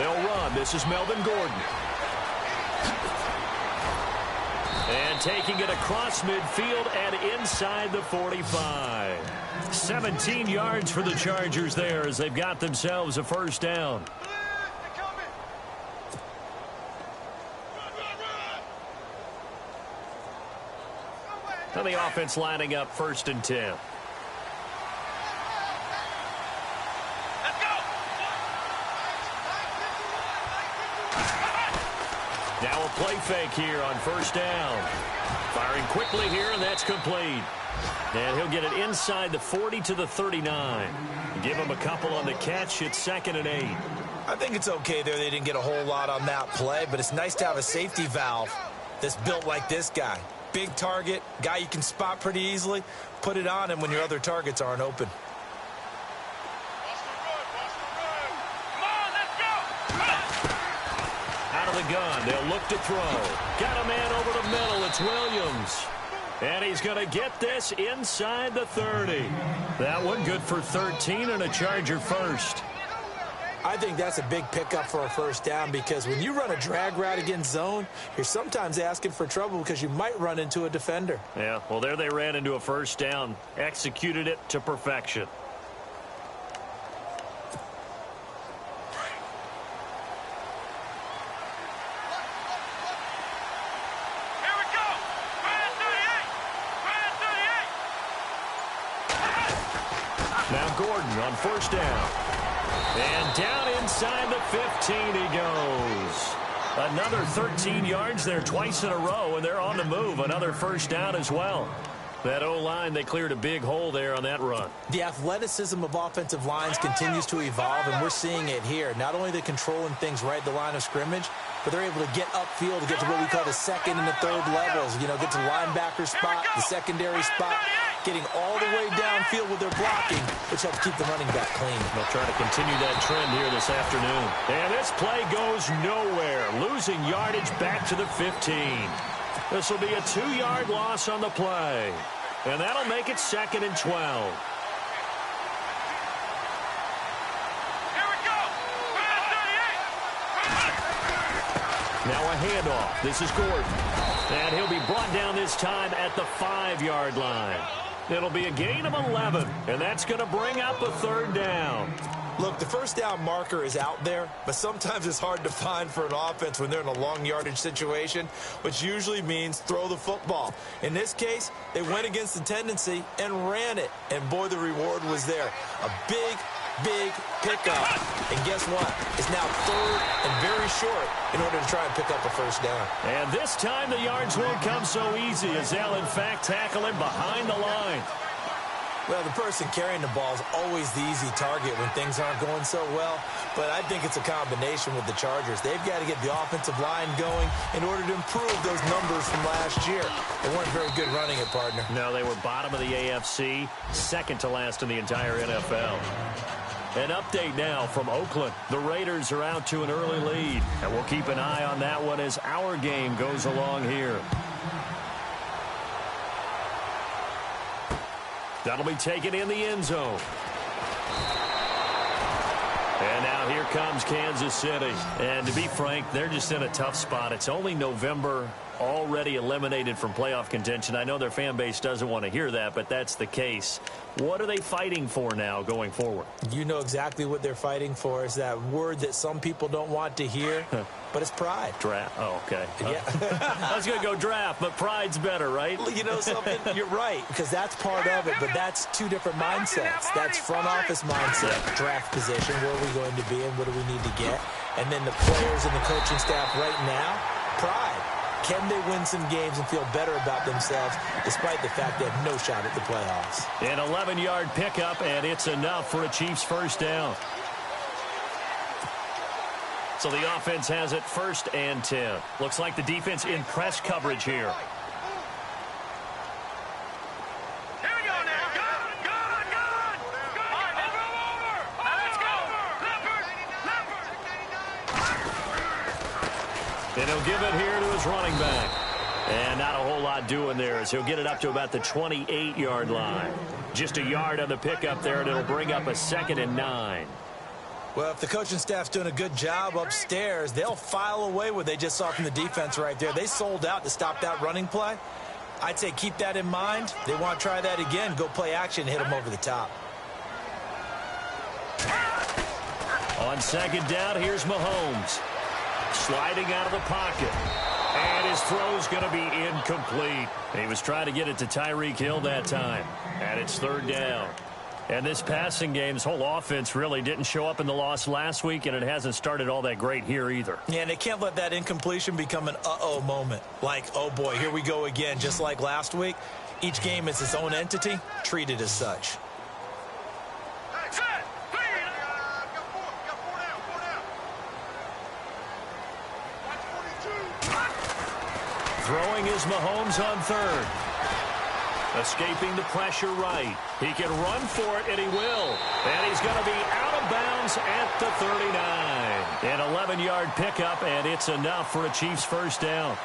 They'll run. This is Melvin Gordon. And taking it across midfield and inside the 45. 17 yards for the Chargers there as they've got themselves a first down. And the offense lining up 1st and 10. Now a play fake here on 1st down. Firing quickly here, and that's complete. And he'll get it inside the 40 to the 39. Give him a couple on the catch. It's 2nd and 8. I think it's okay there. They didn't get a whole lot on that play, but it's nice to have a safety valve that's built like this guy. Big target, guy you can spot pretty easily. Put it on him when your other targets aren't open. Out of the gun, they'll look to throw. Got a man over the middle. It's Williams. And he's going to get this inside the 30. That one good for 13 and a Charger first. I think that's a big pickup for a first down because when you run a drag route against zone, you're sometimes asking for trouble because you might run into a defender. Yeah, well, there they ran into a first down. Executed it to perfection. Now Gordon on 1st down. And down inside the 15 he goes. Another 13 yards there twice in a row, and they're on the move. Another first down as well. That O-line, they cleared a big hole there on that run. The athleticism of offensive lines continues to evolve, and we're seeing it here. Not only are they controlling things right at the line of scrimmage, but they're able to get upfield to get to what we call the 2nd and the 3rd levels. You know, get to the linebacker spot, the secondary spot, getting all the way downfield with their blocking, which helps keep the running back clean. They'll try to continue that trend here this afternoon. And this play goes nowhere, losing yardage back to the 15. This will be a 2-yard loss on the play. And that'll make it 2nd and 12. Now a handoff. This is Gordon. And he'll be brought down this time at the 5-yard line. It'll be a gain of 11, and that's going to bring up a 3rd down. Look, the first down marker is out there, but sometimes it's hard to find for an offense when they're in a long yardage situation, which usually means throw the football. In this case, they went against the tendency and ran it, and boy, the reward was there. A big pickup, and guess what? It's now 3rd and very short in order to try and pick up a first down. And this time the yards won't come so easy as they'll in fact tackle him behind the line. Well, the person carrying the ball is always the easy target when things aren't going so well, but I think it's a combination with the Chargers. They've got to get the offensive line going in order to improve those numbers from last year. They weren't very good running it, partner. No, they were bottom of the AFC, 2nd to last in the entire NFL. An update now from Oakland. The Raiders are out to an early lead, and we'll keep an eye on that one as our game goes along here. That'll be taken in the end zone. And now here comes Kansas City. And to be frank, they're just in a tough spot. It's only November, already eliminated from playoff contention. I know their fan base doesn't want to hear that, but that's the case. What are they fighting for now going forward? You know exactly what they're fighting for. Is that word that some people don't want to hear, but it's pride. Draft. Oh, okay. Yeah. I was going to go draft, but pride's better, right? You know something? You're right, because that's part of it, but that's two different mindsets. That's front office mindset, draft position, where are we going to be and what do we need to get? And then the players and the coaching staff right now, pride. Can they win some games and feel better about themselves despite the fact they have no shot at the playoffs? An 11-yard pickup, and it's enough for a Chiefs first down. So the offense has it 1st and 10. Looks like the defense in press coverage here. And he'll give it here to his running back. And not a whole lot doing there as he'll get it up to about the 28-yard line. Just a yard on the pickup there, and it'll bring up a 2nd and 9. Well, if the coaching staff's doing a good job upstairs, they'll file away what they just saw from the defense right there. They sold out to stop that running play. I'd say keep that in mind. They want to try that again. Go play action and hit them over the top. On second down, here's Mahomes. Sliding out of the pocket. And his throw's going to be incomplete. He was trying to get it to Tyreek Hill that time. And it's third down. And this passing game's whole offense really didn't show up in the loss last week, and it hasn't started all that great here either. Yeah, and they can't let that incompletion become an uh-oh moment. Like, oh boy, here we go again, just like last week. Each game is its own entity, treated as such. Throwing is Mahomes on third. Escaping the pressure right. He can run for it, and he will. And he's going to be out of bounds at the 39. An 11-yard pickup, and it's enough for a Chiefs first down.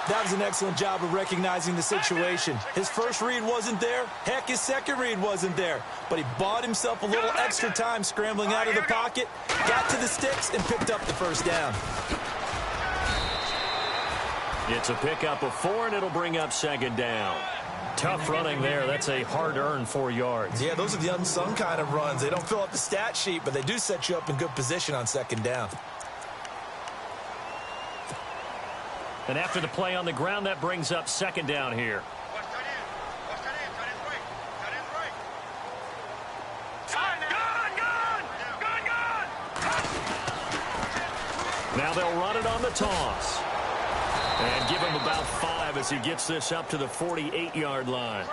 That was an excellent job of recognizing the situation. His first read wasn't there. Heck, his second read wasn't there. But he bought himself a little extra time scrambling out of the pocket, got to the sticks, and picked up the first down. It's a pickup of 4, and it'll bring up second down. Tough running there. That's a hard-earned 4 yards. Yeah, those are the unsung kind of runs. They don't fill up the stat sheet, but they do set you up in good position on second down. And after the play on the ground, that brings up second down here. Now they'll run it on the toss. And give him about 5 as he gets this up to the 48-yard line.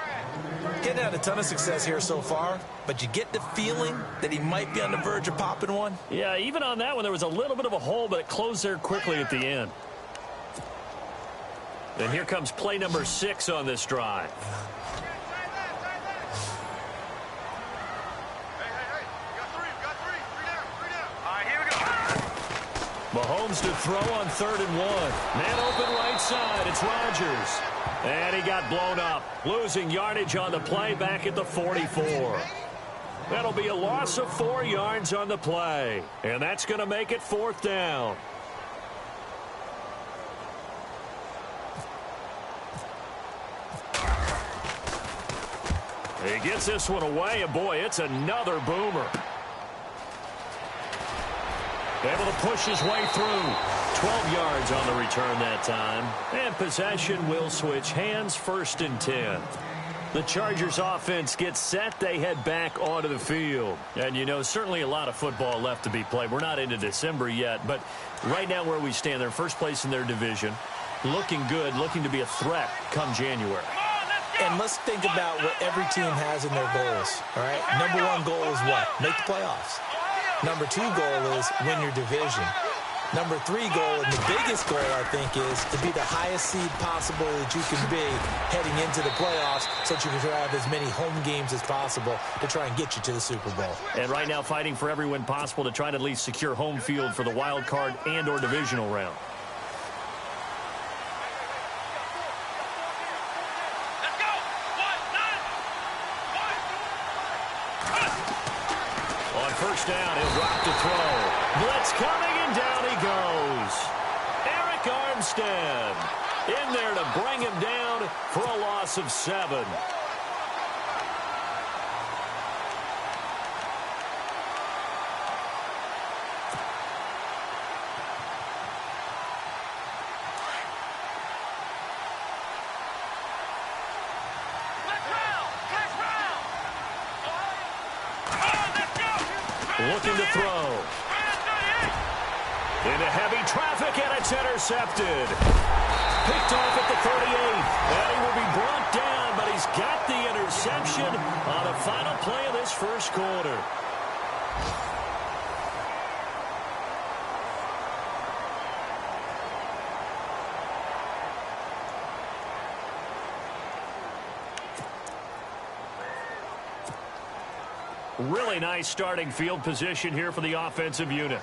Getting had a ton of success here so far, but you get the feeling that he might be on the verge of popping one. Yeah, even on that one, there was a little bit of a hole, but it closed there quickly at the end. And here comes play number 6 on this drive. Mahomes to throw on 3rd and 1. Man open right side. It's Rodgers. And he got blown up. Losing yardage on the play back at the 44. That'll be a loss of 4 yards on the play. And that's going to make it 4th down. He gets this one away, and boy, it's another boomer. Able to push his way through. 12 yards on the return that time. And possession will switch hands, 1st and 10. The Chargers offense gets set. They head back onto the field. And, you know, certainly a lot of football left to be played. We're not into December yet, but right now where we stand, they're first place in their division. Looking good, looking to be a threat come January. And let's think about what every team has in their goals, all right? Number 1 goal is what? Make the playoffs. Number 2 goal is win your division. Number 3 goal, and the biggest goal, I think, is to be the highest seed possible that you can be heading into the playoffs so that you can have as many home games as possible to try and get you to the Super Bowl. And right now fighting for every win possible to try to at least secure home field for the wild card and or divisional round. First down, he'll drop to throw. Blitz coming, and down he goes. Eric Armstead in there to bring him down for a loss of 7. Looking to throw. Into heavy traffic, and it's intercepted. Picked off at the 38. And he will be brought down, but he's got the interception on the final play of this first quarter. Really nice starting field position here for the offensive unit.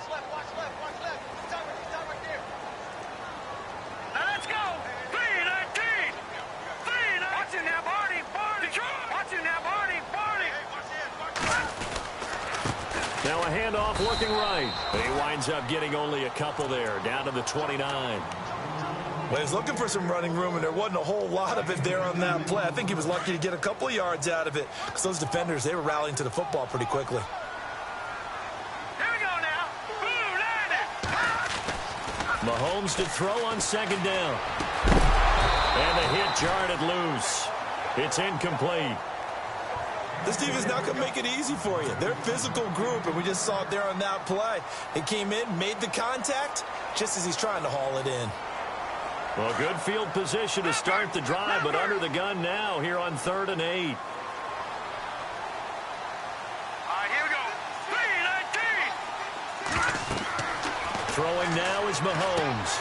Now a handoff working right. He winds up getting only a couple there, down to the 29. Well, he was looking for some running room, and there wasn't a whole lot of it there on that play. I think he was lucky to get a couple of yards out of it because those defenders, they were rallying to the football pretty quickly. Here we go now. Boom, land it. Mahomes to throw on second down. And the hit jarred it loose. It's incomplete. This team is not going to make it easy for you. They're a physical group, and we just saw it there on that play. He came in, made the contact, just as he's trying to haul it in. Well, good field position to start the drive, but under the gun now here on 3rd and 8. All right, here we go. 3-19. Throwing now is Mahomes.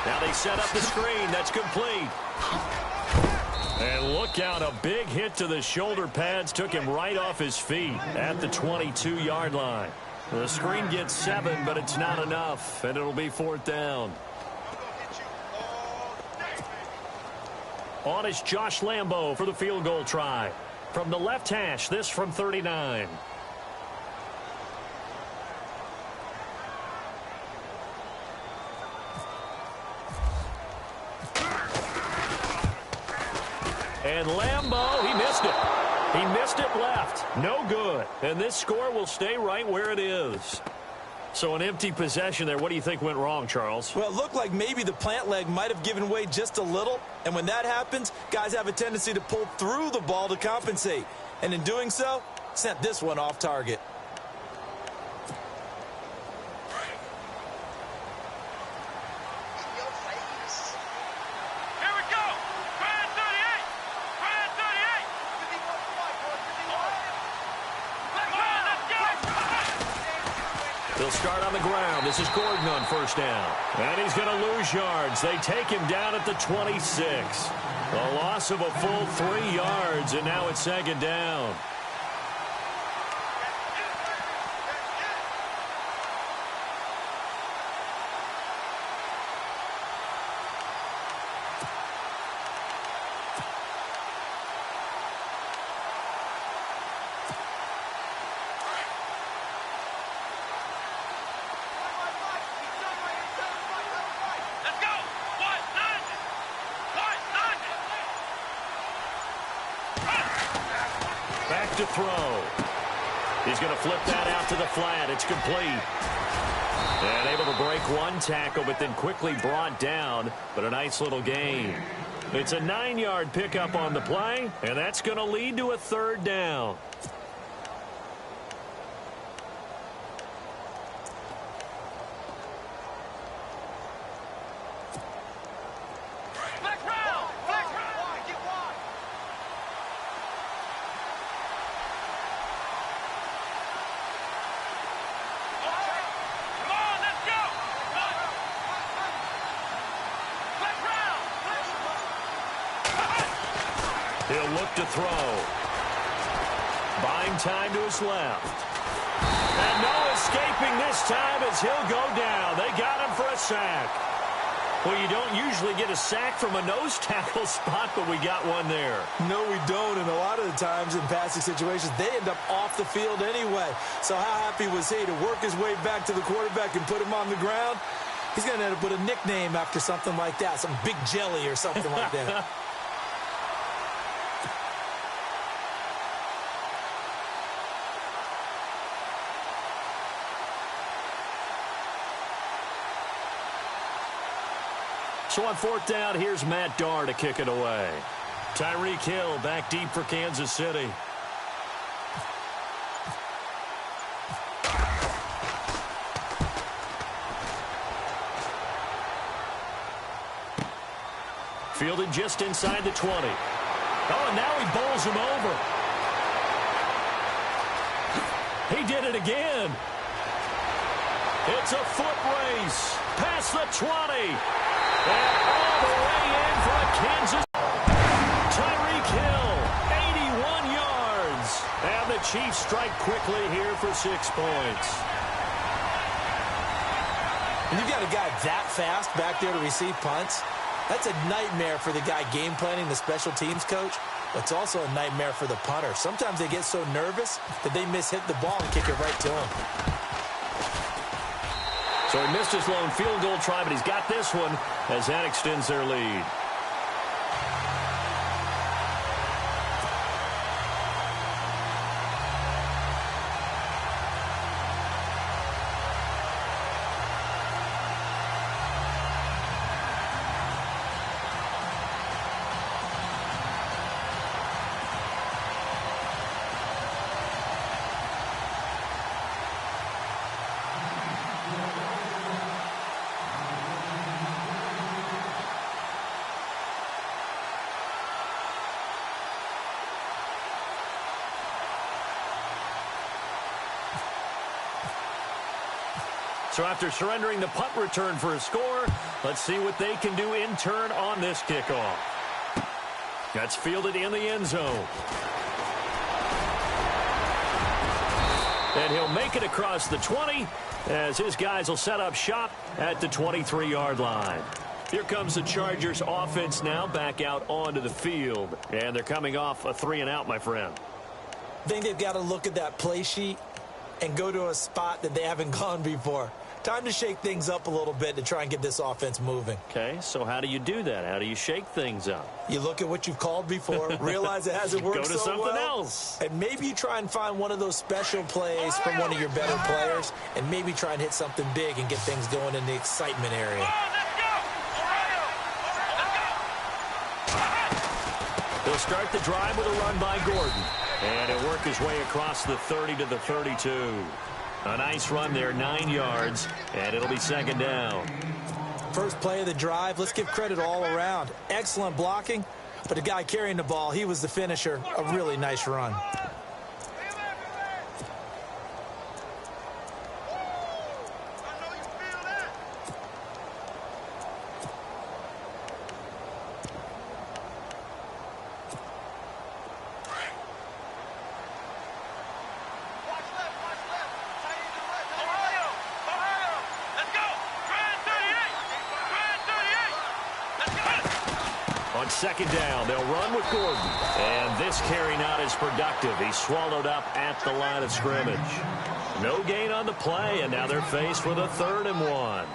Now they set up the screen. That's complete. And look out, a big hit to the shoulder pads took him right off his feet at the 22-yard line. The screen gets 7, but it's not enough, and it'll be 4th down. On is Josh Lambo for the field goal try. From the left hash, this from 39. And Lambo, he missed it. He missed it left. No good. And this score will stay right where it is. So an empty possession there. What do you think went wrong, Charles? Well, it looked like maybe the plant leg might have given way just a little. And when that happens, guys have a tendency to pull through the ball to compensate. And in doing so, sent this one off target. Here we go. Grand 38. Grand 38. They'll start on the ground. This is Gordon on first down. And he's going to lose yards. They take him down at the 26. A loss of a full 3 yards, and now it's 2nd down. Back to throw. He's going to flip that out to the flat. It's complete. And able to break one tackle, but then quickly brought down. But a nice little gain. It's a 9-yard pickup on the play, and that's going to lead to a 3rd down. He'll look to throw. Buying time to his left. And no escaping this time as he'll go down. They got him for a sack. Well, you don't usually get a sack from a nose tackle spot, but we got one there. No, we don't, and a lot of the times in passing situations, they end up off the field anyway. So how happy was he to work his way back to the quarterback and put him on the ground? He's going to end up with a nickname after something like that, some Big Jelly or something like that. So on 4th down, here's Matt Darr to kick it away. Tyreek Hill back deep for Kansas City. Fielded just inside the 20. Oh, and now he bowls him over. He did it again. It's a foot race past the 20. And all the way in for a Kansas. Tyreek Hill, 81 yards. And the Chiefs strike quickly here for 6 points. When you've got a guy that fast back there to receive punts, that's a nightmare for the guy game planning, the special teams coach. It's also a nightmare for the punter. Sometimes they get so nervous that they hit the ball and kick it right to him. So he missed his lone field goal try, but he's got this one as that extends their lead. So after surrendering the punt return for a score, let's see what they can do in turn on this kickoff. That's fielded in the end zone. And he'll make it across the 20 as his guys will set up shop at the 23-yard line. Here comes the Chargers offense now back out onto the field. And they're coming off a 3-and-out, my friend. I think they've got to look at that play sheet and go to a spot that they haven't gone before. Time to shake things up a little bit to try and get this offense moving. Okay, so how do you do that? How do you shake things up? You look at what you've called before, realize it hasn't worked so well. Go to something else. And maybe you try and find one of those special plays from one of your better players, and maybe try and hit something big and get things going in the excitement area. He'll start the drive with a run by Gordon. And he'll work his way across the 30 to the 32. A nice run there, 9 yards, and it'll be second down. First play of the drive, let's give credit all around. Excellent blocking, but the guy carrying the ball, he was the finisher. A really nice run. On second down, they'll run with Gordon. And this carry not as productive. He's swallowed up at the line of scrimmage. No gain on the play, and now they're faced with a 3rd and 1.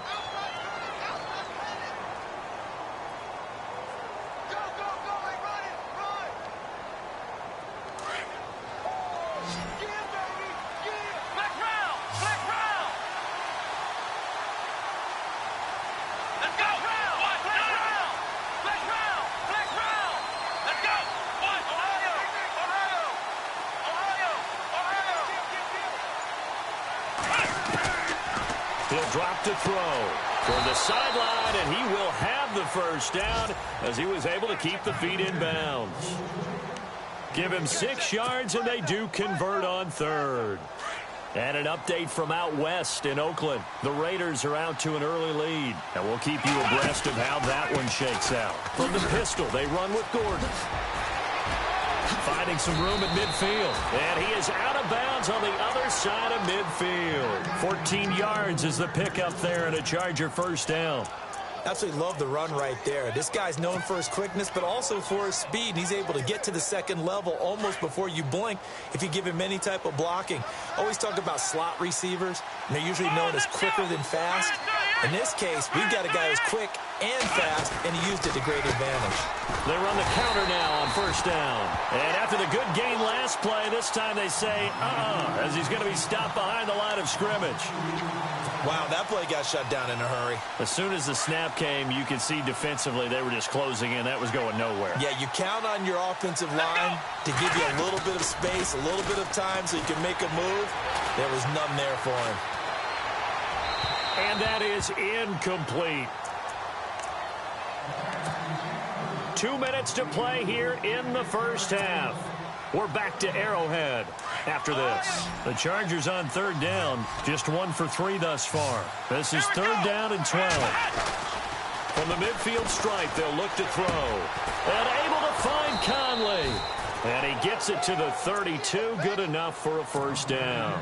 He'll drop to throw for the sideline, and he will have the first down as he was able to keep the feet in bounds. Give him 6 yards, and they do convert on 3rd. And an update from out west in Oakland. The Raiders are out to an early lead, and we'll keep you abreast of how that one shakes out. From the pistol, they run with Gordon. Finding some room at midfield. And he is out of bounds on the other side of midfield. 14 yards is the pickup there and a Charger first down. Absolutely love the run right there. This guy's known for his quickness, but also for his speed. He's able to get to the second level almost before you blink if you give him any type of blocking. Always talk about slot receivers, and they're usually known as quicker than fast. In this case, we've got a guy who's quick and fast, and he used it to great advantage. They run the counter now on first down. And after the good gain last play, this time they say, as he's going to be stopped behind the line of scrimmage. Wow, that play got shut down in a hurry. As soon as the snap came, you could see defensively they were just closing in. That was going nowhere. Yeah, you count on your offensive line to give you a little bit of space, a little bit of time so you can make a move. There was none there for him. And that is incomplete. 2 minutes to play here in the first half. We're back to Arrowhead after this. The Chargers on 3rd down, just 1 for 3 thus far. This is 3rd down and 12. From the midfield stripe, they'll look to throw. And able to find Conley. And he gets it to the 32, good enough for a first down.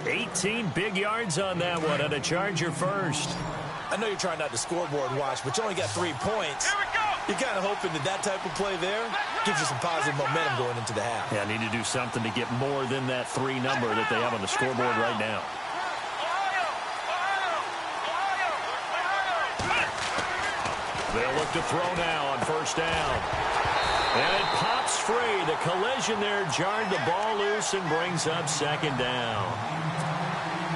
18 big yards on that one, and a Charger first. I know you're trying not to scoreboard watch, but you only got 3 points. You're kind of hoping that type of play there gives you some positive momentum going into the half. Yeah, need to do something to get more than that 3 number that they have on the scoreboard right now. They'll look to throw now on first down. And it pops free. The collision there jarred the ball loose and brings up second down.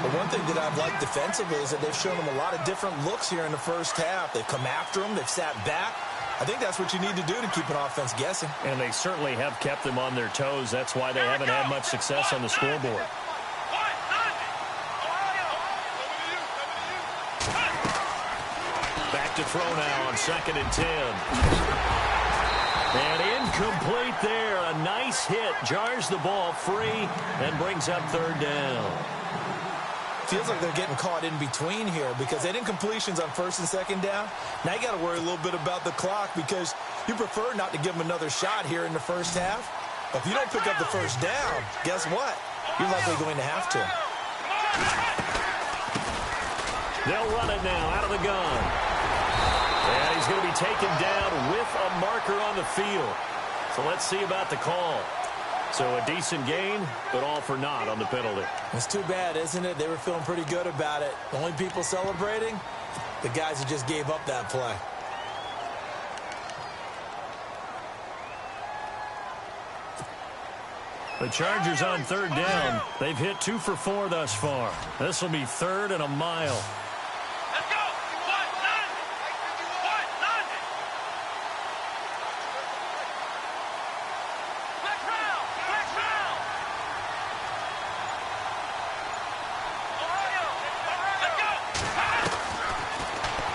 But one thing that I've liked defensively is that they've shown them a lot of different looks here in the first half. They've come after them. They've sat back. I think that's what you need to do to keep an offense guessing. And they certainly have kept them on their toes. That's why they haven't had much success on the scoreboard. Back to throw now on 2nd and 10. And incomplete there. A nice hit. Jars the ball free and brings up 3rd down. Feels like they're getting caught in between here because they didn't completions on 1st and 2nd down. Now you got to worry a little bit about the clock because you prefer not to give them another shot here in the first half. But if you don't pick up the first down, guess what? You're likely going to have to. They'll run it now out of the gun. And he's going to be taken down with a marker on the field. So let's see about the call. So a decent gain, but all for naught on the penalty. It's too bad, isn't it? They were feeling pretty good about it. The only people celebrating, the guys who just gave up that play. The Chargers on 3rd down. They've hit 2 for 4 thus far. This will be 3rd and a mile. Let's go.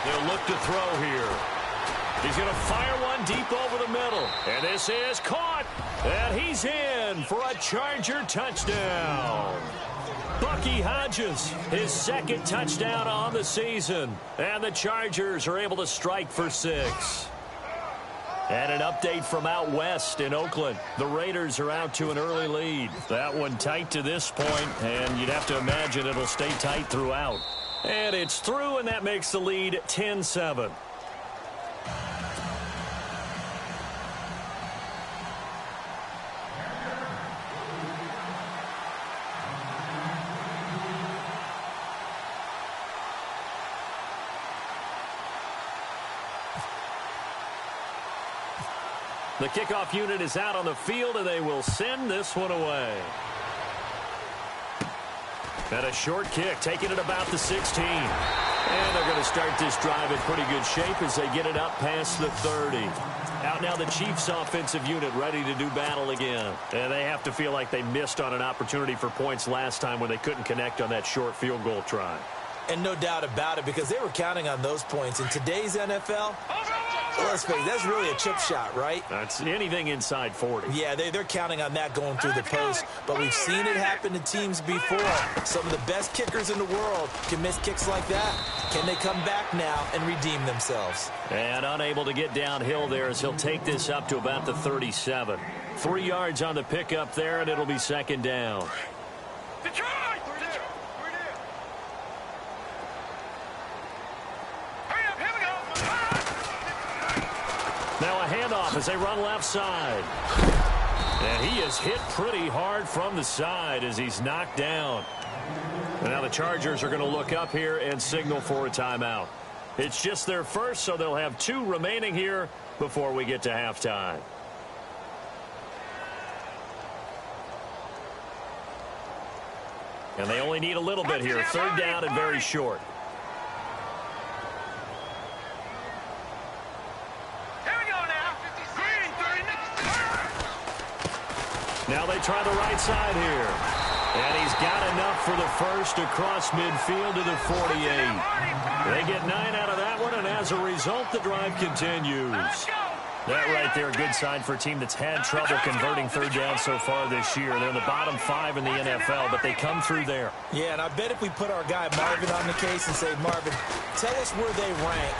They'll look to throw here. He's going to fire one deep over the middle. And this is caught. And he's in for a Charger touchdown. Bucky Hodges, his 2nd touchdown on the season. And the Chargers are able to strike for 6. And an update from out west in Oakland. The Raiders are out to an early lead. That one tight to this point, and you'd have to imagine it'll stay tight throughout. And it's through, and that makes the lead 10-7. The kickoff unit is out on the field, and they will send this one away. And a short kick, taking it about the 16. And they're going to start this drive in pretty good shape as they get it up past the 30. Out now the Chiefs offensive unit ready to do battle again. And they have to feel like they missed on an opportunity for points last time when they couldn't connect on that short field goal try. And no doubt about it, because they were counting on those points. In today's NFL, let's face it, that's really a chip shot, right? That's anything inside 40. Yeah, they're counting on that going through the post. But we've seen it happen to teams before. Some of the best kickers in the world can miss kicks like that. Can they come back now and redeem themselves? And unable to get downhill there as he'll take this up to about the 37. 3 yards on the pickup there, and it'll be 2nd down. Detroit! Now a handoff as they run left side. And he is hit pretty hard from the side as he's knocked down. And now the Chargers are going to look up here and signal for a timeout. It's just their first, so they'll have 2 remaining here before we get to halftime. And they only need a little bit here. 3rd down and very short. Now they try the right side here. And he's got enough for the first across midfield to the 48. They get 9 out of that one, and as a result, the drive continues. That right there, a good sign for a team that's had trouble converting 3rd down so far this year. They're in the bottom 5 in the NFL, but they come through there. Yeah, and I bet if we put our guy Marvin on the case and say, Marvin, tell us where they rank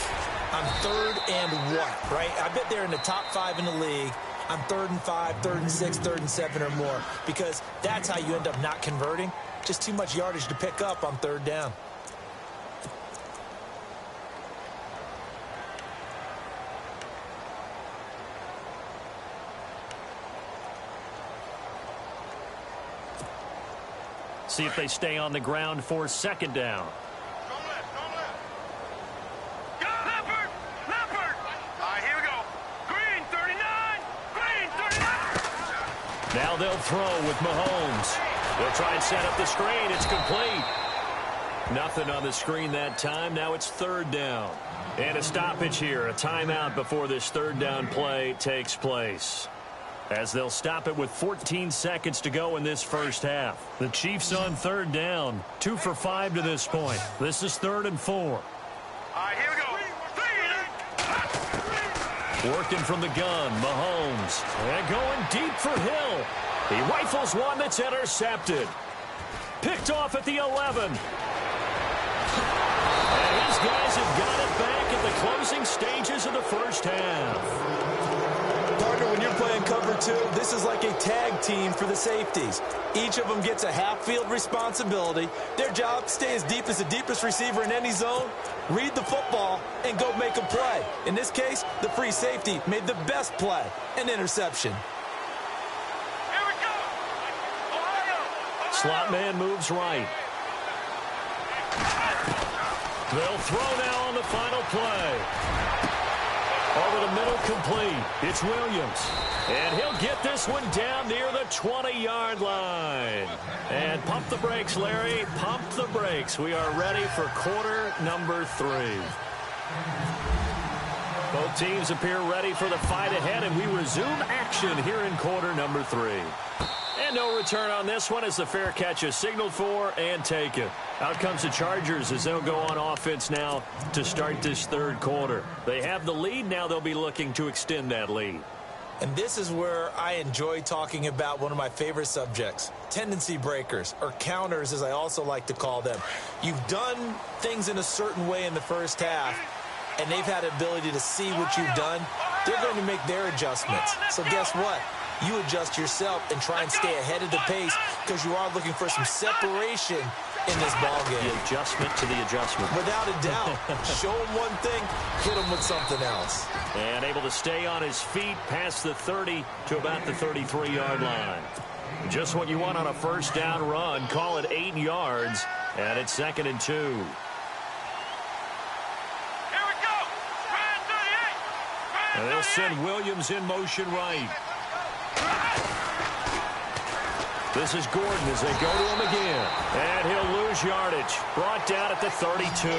on 3rd and what, right? I bet they're in the top 5 in the league on 3rd and 5, 3rd and 6, 3rd and 7 or more, because that's how you end up not converting. Just too much yardage to pick up on 3rd down. See if they stay on the ground for second down. Now they'll throw with Mahomes. They'll try and set up the screen. It's complete. Nothing on the screen that time. Now it's third down. And a stoppage here. A timeout before this third down play takes place. As they'll stop it with 14 seconds to go in this first half. The Chiefs on third down. 2 for 5 to this point. This is 3rd and 4. All right, here we go. Working from the gun, Mahomes. And going deep for Hill. He rifles one that's intercepted. Picked off at the 11. And these guys have got it back at the closing stages of the first half. Partner, when you're playing cover 2, this is like a tag team for the safeties. Each of them gets a half-field responsibility. Their job, stay as deep as the deepest receiver in any zone, read the football, and go make a play. In this case, the free safety made the best play, an interception. Here we go. Ohio. Slot man moves right. They'll throw now on the final play. Over the middle, complete. It's Williams. And he'll get this one down near the 20-yard line. And pump the brakes, Larry. Pump the brakes. We are ready for quarter number 3. Both teams appear ready for the fight ahead, and we resume action here in quarter number 3. And no return on this one as the fair catch is signaled for and taken. Out comes the Chargers as they'll go on offense now to start this third quarter. They have the lead. Now they'll be looking to extend that lead. And this is where I enjoy talking about one of my favorite subjects, tendency breakers, or counters as I also like to call them. You've done things in a certain way in the first half, and they've had the ability to see what you've done. They're going to make their adjustments. So guess what? You adjust yourself and try and stay ahead of the pace because you are looking for some separation in this ballgame. The adjustment to the adjustment. Without a doubt. Show him one thing, hit him with something else. And able to stay on his feet past the 30 to about the 33-yard line. Just what you want on a first down run. Call it 8 yards, and it's 2nd and 2. Here we go. Brand 38. And they'll send Williams in motion right. This is Gordon as they go to him again. And he'll lose yardage. Brought down at the 32.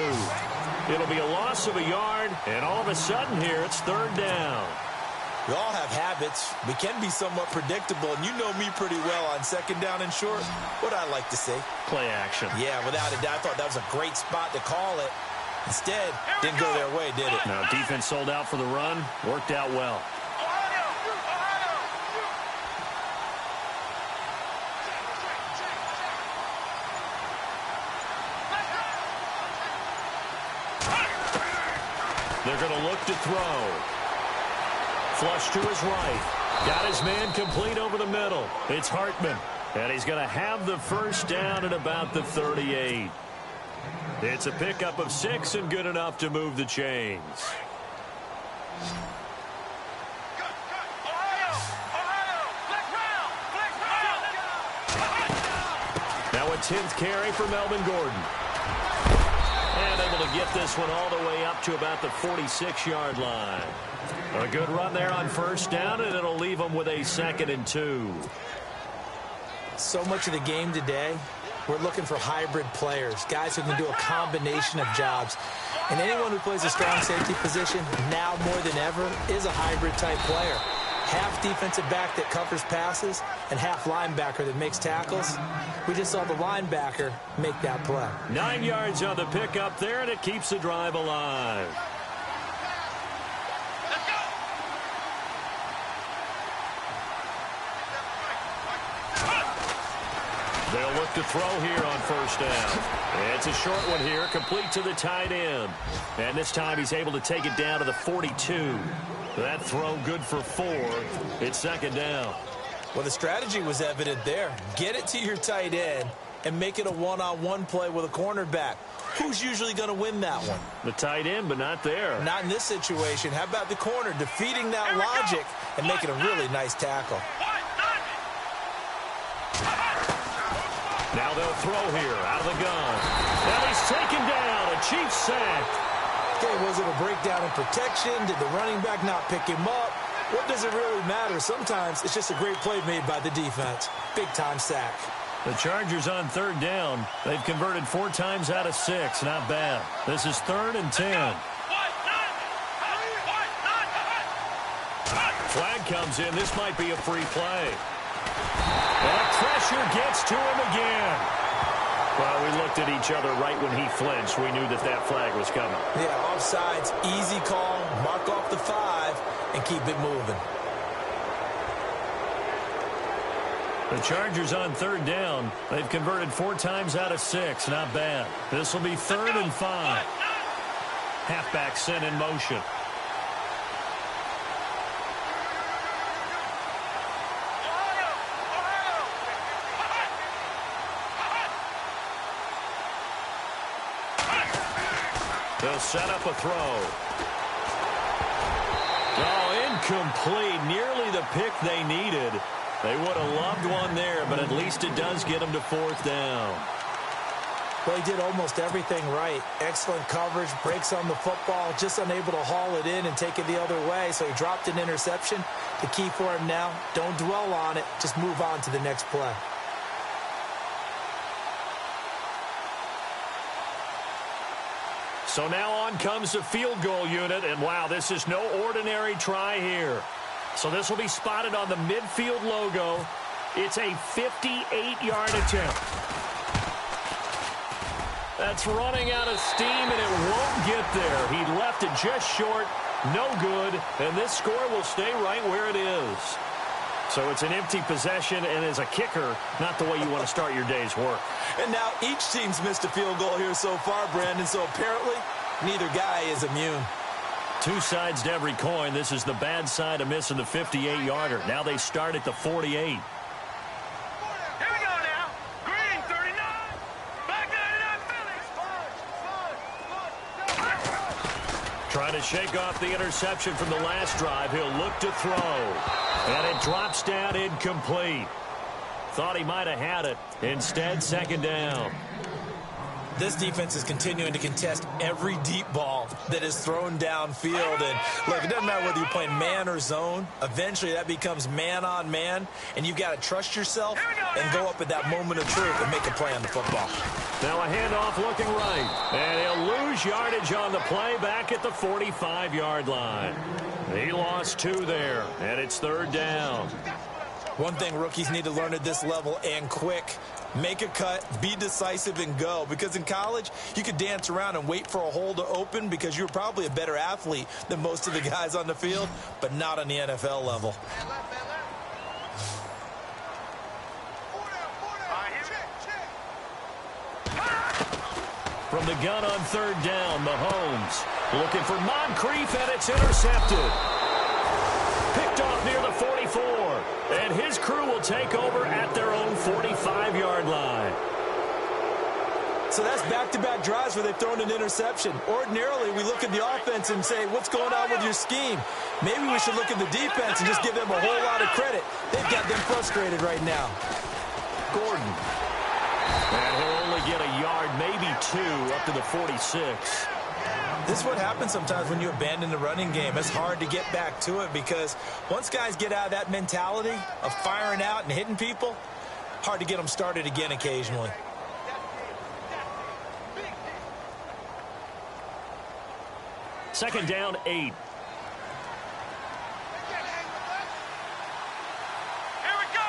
It'll be a loss of a yard, and all of a sudden here it's third down. We all have habits. We can be somewhat predictable, and you know me pretty well on second down and short. What I like to say? Play action. Yeah, without a doubt. I thought that was a great spot to call it. Instead, didn't go their way, did it? Now, defense sold out for the run. Worked out well. They're going to look to throw. Flush to his right. Got his man complete over the middle. It's Hartman. And he's going to have the first down at about the 38. It's a pickup of 6 and good enough to move the chains. Now a 10th carry for Melvin Gordon. And able to get this one all the way up to about the 46-yard line. A good run there on first down, and it'll leave them with a 2nd and 2. So much of the game today, we're looking for hybrid players, guys who can do a combination of jobs. And anyone who plays a strong safety position, now more than ever, is a hybrid-type player. Half defensive back that covers passes and half linebacker that makes tackles. We just saw the linebacker make that play. 9 yards on the pickup there, and it keeps the drive alive. They'll look to throw here on first down. It's a short one here, complete to the tight end. And this time he's able to take it down to the 42. That throw good for 4. It's 2nd down. Well, the strategy was evident there. Get it to your tight end and make it a one-on-one play with a cornerback. Who's usually going to win that one? The tight end, but not there. Not in this situation. How about the corner defeating that logic and making a really nice tackle? Now they'll throw here out of the gun. Now he's taken down. A Chiefs sack. Okay, was it a breakdown in protection? Did the running back not pick him up? What does it really matter? Sometimes it's just a great play made by the defense. Big-time sack. The Chargers on third down. They've converted 4 times out of 6. Not bad. This is 3rd and 10. Flag comes in. This might be a free play. And pressure gets to him again. Well, we looked at each other right when he flinched. We knew that that flag was coming. Yeah, offsides, easy call. Mark off the 5 and keep it moving. The Chargers on third down. They've converted 4 times out of 6. Not bad. This will be 3rd and 5. Halfback sent in motion. They'll set up a throw. Oh, incomplete. Nearly the pick they needed. They would have loved one there, but at least it does get them to 4th down. Well, he did almost everything right. Excellent coverage, breaks on the football, just unable to haul it in and take it the other way, so he dropped an interception. The key for him now, don't dwell on it, just move on to the next play. So now on comes the field goal unit, and wow, this is no ordinary try here. So this will be spotted on the midfield logo. It's a 58-yard attempt. That's running out of steam, and it won't get there. He left it just short, no good, and this score will stay right where it is. So it's an empty possession, and as a kicker, not the way you want to start your day's work. And now each team's missed a field goal here so far, Brandon, so apparently neither guy is immune. 2 sides to every coin. This is the bad side of missing the 58-yarder. Now they start at the 48. Here we go now. Green, 39. Back 99 Phillies. Trying to shake off the interception from the last drive. He'll look to throw. And it drops down incomplete. Thought he might have had it. Instead, 2nd down. This defense is continuing to contest every deep ball that is thrown downfield. And look, it doesn't matter whether you're playing man or zone. Eventually, that becomes man on man. And you've got to trust yourself and go up at that moment of truth and make a play on the football. Now a handoff looking right. And he'll lose yardage on the play back at the 45-yard line. He lost 2 there, and it's 3rd down. One thing rookies need to learn at this level and quick, make a cut, be decisive, and go. Because in college, you could dance around and wait for a hole to open because you're probably a better athlete than most of the guys on the field, but not on the NFL level. From the gun on 3rd down, Mahomes looking for Moncrief, and it's intercepted. Picked off near the 44, and his crew will take over at their own 45-yard line. So that's back-to-back drives where they've thrown an interception. Ordinarily, we look at the offense and say, what's going on with your scheme? Maybe we should look at the defense and just give them a whole lot of credit. They've got them frustrated right now. Gordon. And he'll only get a yard, maybe 2, up to the 46. This is what happens sometimes when you abandon the running game. It's hard to get back to it because once guys get out of that mentality of firing out and hitting people, hard to get them started again occasionally. Second down, 8. Here we go.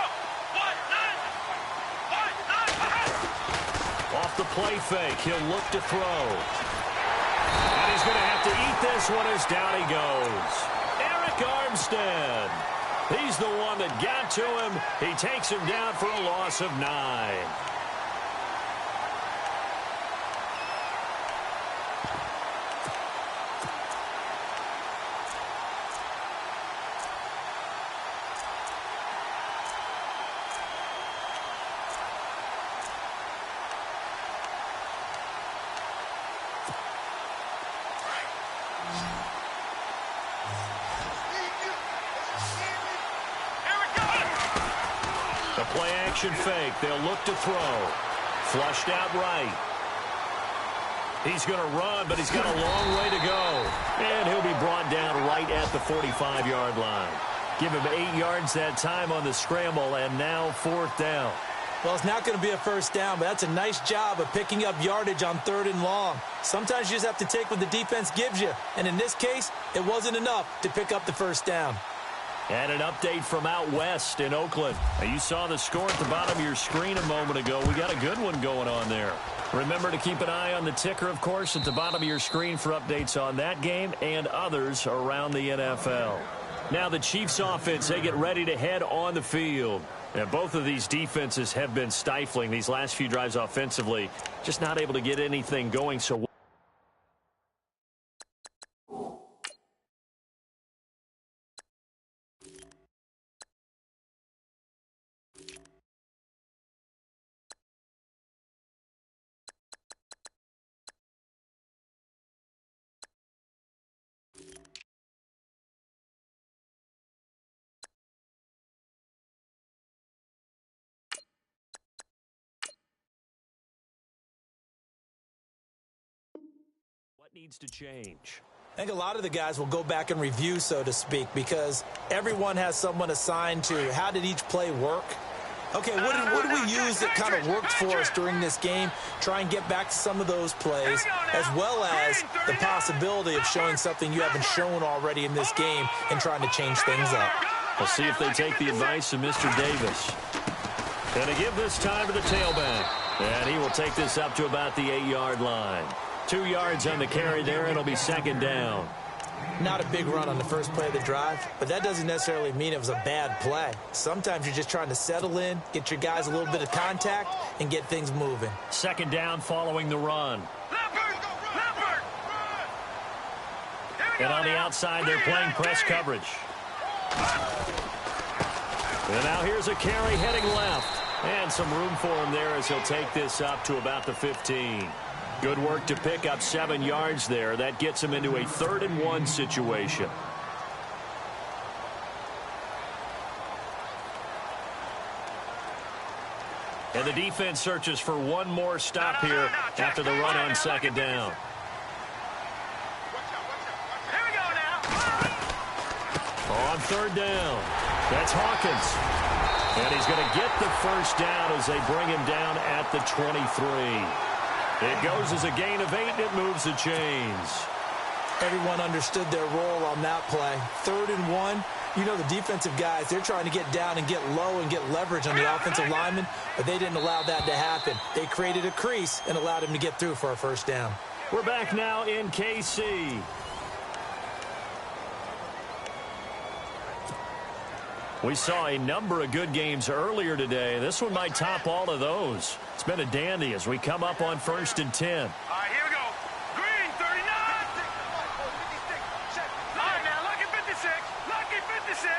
Off the play fake, he'll look to throw. And he's going to have to eat this one as down he goes. Eric Armstead. He's the one that got to him. He takes him down for a loss of 9. Play action fake. They'll look to throw. Flushed out right. He's going to run, but he's got a long way to go. And he'll be brought down right at the 45-yard line. Give him 8 yards that time on the scramble, and now 4th down. Well, it's not going to be a first down, but that's a nice job of picking up yardage on 3rd and long. Sometimes you just have to take what the defense gives you, and in this case, it wasn't enough to pick up the first down. And an update from out west in Oakland. Now, you saw the score at the bottom of your screen a moment ago. We got a good one going on there. Remember to keep an eye on the ticker, of course, at the bottom of your screen for updates on that game and others around the NFL. Now the Chiefs offense, they get ready to head on the field. And both of these defenses have been stifling these last few drives offensively. Just not able to get anything going. So what needs to change? I think a lot of the guys will go back and review, so to speak, because everyone has someone assigned to how did each play work. Okay, what did we use that kind of worked for us during this game? Try and get back to some of those plays, as well as the possibility of showing something you haven't shown already in this game and trying to change things up. We'll see if they take the advice of Mr. Davis. Going to give this time to the tailback. And he will take this up to about the 8-yard line. 2 yards on the carry there, and it'll be 2nd down. Not a big run on the first play of the drive, but that doesn't necessarily mean it was a bad play. Sometimes you're just trying to settle in, get your guys a little bit of contact, and get things moving. 2nd down following the run. And on the outside, they're playing press coverage. And now here's a carry heading left. And some room for him there as he'll take this up to about the 15. Good work to pick up 7 yards there. That gets him into a 3rd and 1 situation. And the defense searches for one more stop here after the run on 2nd down. Here we go now. On 3rd down, that's Hawkins. And he's going to get the first down as they bring him down at the 23. It goes as a gain of 8, and it moves the chains. Everyone understood their role on that play. 3rd and 1. You know the defensive guys, they're trying to get down and get low and get leverage on the offensive lineman, but they didn't allow that to happen. They created a crease and allowed him to get through for a first down. We're back now in KC. We saw a number of good games earlier today. This one might top all of those. It's been a dandy as we come up on 1st and 10. All right, here we go. Green, 39. All right, now, lucky 56. Lucky 56.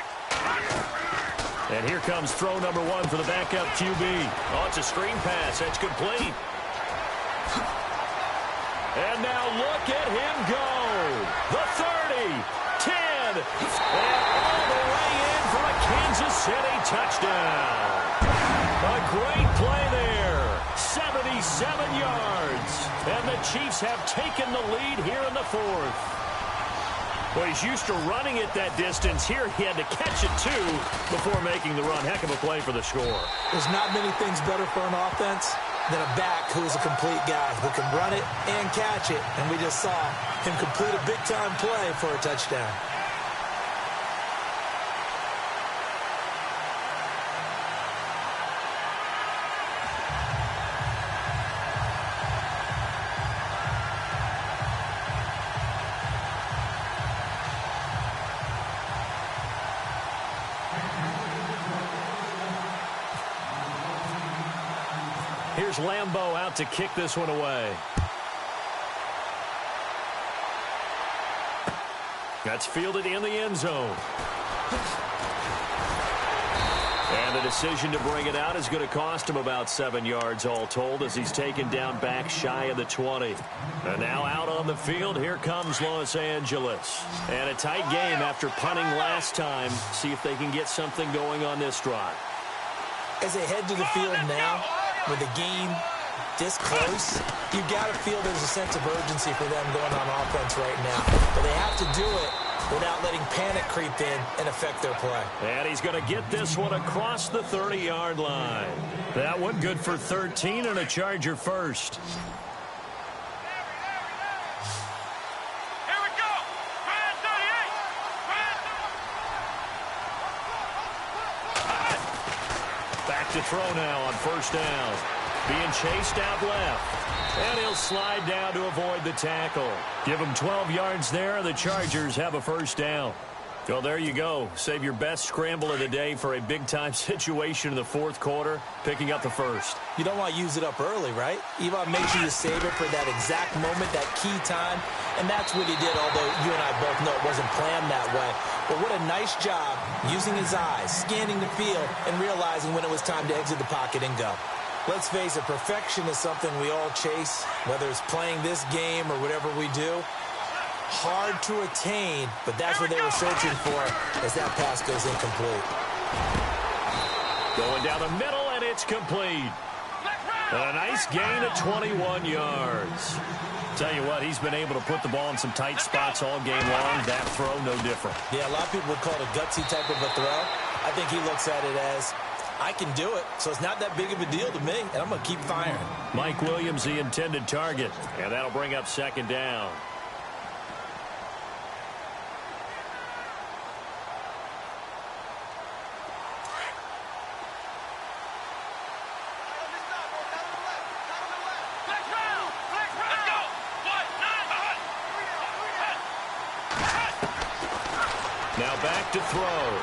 And here comes throw number 1 for the backup QB. Oh, it's a screen pass. That's complete. And now look at him go. The 30, 10, and all the way in for a Kansas City touchdown. A great play there. 77 yards. And the Chiefs have taken the lead here in the 4th. Well, he's used to running it that distance. Here he had to catch it, too, before making the run. Heck of a play for the score. There's not many things better for an offense than a back who is a complete guy who can run it and catch it. And we just saw him complete a big-time play for a touchdown. Here's Lambeau out to kick this one away. That's fielded in the end zone. And the decision to bring it out is going to cost him about 7 yards all told as he's taken down back shy of the 20. And now out on the field, here comes Los Angeles. And a tight game after punting last time. See if they can get something going on this drive. As they head to the field now, with a gain this close, you got to feel there's a sense of urgency for them going on offense right now. But they have to do it without letting panic creep in and affect their play. And he's going to get this one across the 30-yard line. That one good for 13 and a Charger first. Here we go. Red 38. Back to throw now on first down. Being chased out left. And he'll slide down to avoid the tackle. Give him 12 yards there. The Chargers have a first down. Well, there you go. Save your best scramble of the day for a big-time situation in the fourth quarter, picking up the first. You don't want to use it up early, right? You want to make sure you save it for that exact moment, that key time. And that's what he did, although you and I both know it wasn't planned that way. But what a nice job using his eyes, scanning the field, and realizing when it was time to exit the pocket and go. Let's face it, perfection is something we all chase, whether it's playing this game or whatever we do. Hard to attain, but that's what they were searching for as that pass goes incomplete. Going down the middle, and it's complete. And a nice gain of 21 yards. Tell you what, he's been able to put the ball in some tight spots all game long. That throw, no different. Yeah, a lot of people would call it a gutsy type of a throw. I think he looks at it as, I can do it, so it's not that big of a deal to me, and I'm going to keep firing. Mike Williams, the intended target, and that'll bring up second down. Now back to throw.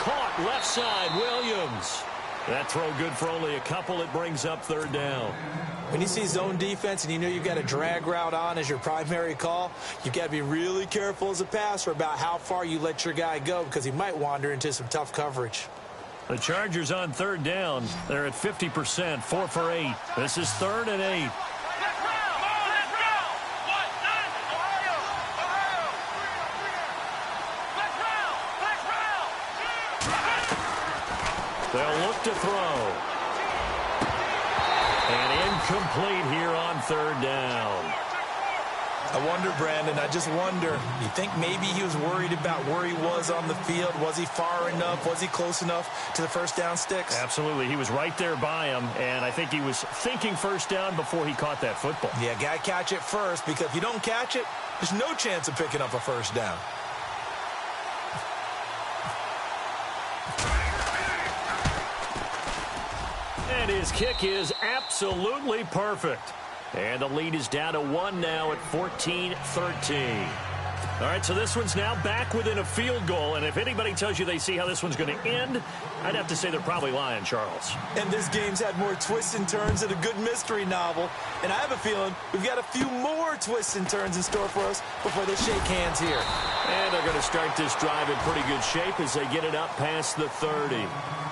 Caught left side, Williams. That throw good for only a couple. It brings up third down. When you see zone defense and you know you've got a drag route on as your primary call, you've got to be really careful as a passer about how far you let your guy go because he might wander into some tough coverage. The Chargers on third down. They're at 50%, 4 for 8. This is 3rd and 8. They'll look to throw. And incomplete here on third down. I wonder, Brandon, I just wonder, you think maybe he was worried about where he was on the field? Was he far enough? Was he close enough to the first down sticks? Absolutely. He was right there by him, and I think he was thinking first down before he caught that football. Yeah, got to catch it first, because if you don't catch it, there's no chance of picking up a first down. And his kick is absolutely perfect. And the lead is down to 1 now at 14-13. All right, so this one's now back within a field goal. And if anybody tells you they see how this one's going to end, I'd have to say they're probably lying, Charles. And this game's had more twists and turns than a good mystery novel. And I have a feeling we've got a few more twists and turns in store for us before they shake hands here. And they're going to start this drive in pretty good shape as they get it up past the 30.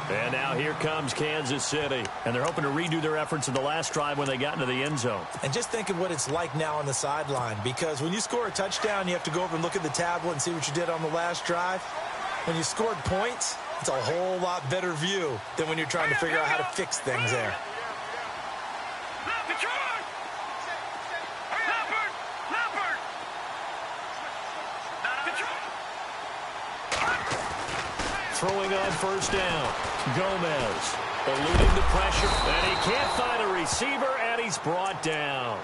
And now here comes Kansas City. And they're hoping to redo their efforts in the last drive when they got into the end zone. And just think of what it's like now on the sideline. Because when you score a touchdown, you have to go over and look at the tablet and see what you did on the last drive. When you scored points, it's a whole lot better view than when you're trying to figure out how to fix things there. Throwing on first down. Gomez eluding the pressure. And he can't find a receiver, and he's brought down.